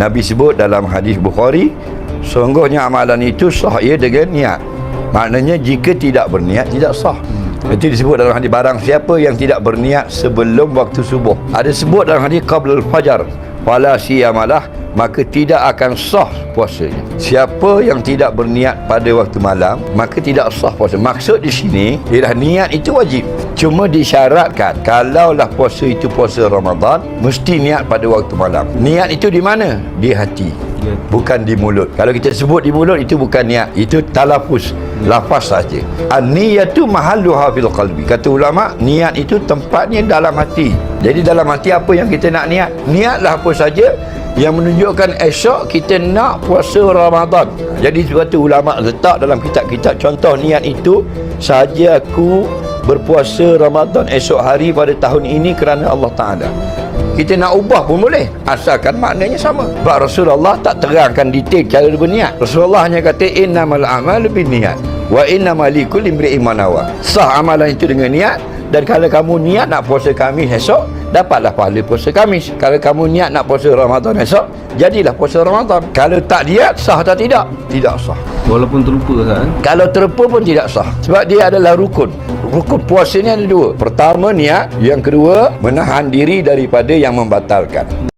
Nabi sebut dalam hadis Bukhari, sungguhnya amalan itu sah ia dengan niat. Maknanya jika tidak berniat tidak sah. Itu disebut dalam hadis, barang siapa yang tidak berniat sebelum waktu subuh. Ada sebut dalam hadis qabla al-fajar wala siyamalah, maka tidak akan sah puasanya. Siapa yang tidak berniat pada waktu malam, maka tidak sah puasa. Maksud di sini ialah niat itu wajib. Cuma disyaratkan kalaulah puasa itu puasa Ramadan, mesti niat pada waktu malam. Niat itu di mana? Di hati, bukan di mulut. Kalau kita sebut di mulut, itu bukan niat, itu talafuz, lafaz saja. An-niyatu mahalluha fil qalbi. Kata ulama, niat itu tempatnya dalam hati. Jadi dalam hati apa yang kita nak niat? Niatlah apa saja yang menunjukkan esok kita nak puasa Ramadan. Jadi sebab tu ulama letak dalam kitab-kitab contoh niat itu, saja aku berpuasa Ramadan esok hari pada tahun ini kerana Allah Ta'ala. Kita nak ubah pun boleh, asalkan maknanya sama. Sebab Rasulullah tak terangkan detail cara berniat. Rasulullah hanya kata innamal a'malu binniyat wa innamal likulli imri'in ma nawa. Sah amalan itu dengan niat. Dan kalau kamu niat nak puasa Khamis esok, dapatlah pahala puasa Khamis. Kalau kamu niat nak puasa Ramadan esok, jadilah puasa Ramadan. Kalau tak niat, sah atau tidak? Tidak sah. Walaupun terlupa kan? Kalau terlupa pun tidak sah. Sebab dia adalah rukun. Rukun puasa ni ada dua. Pertama niat, yang kedua menahan diri daripada yang membatalkan.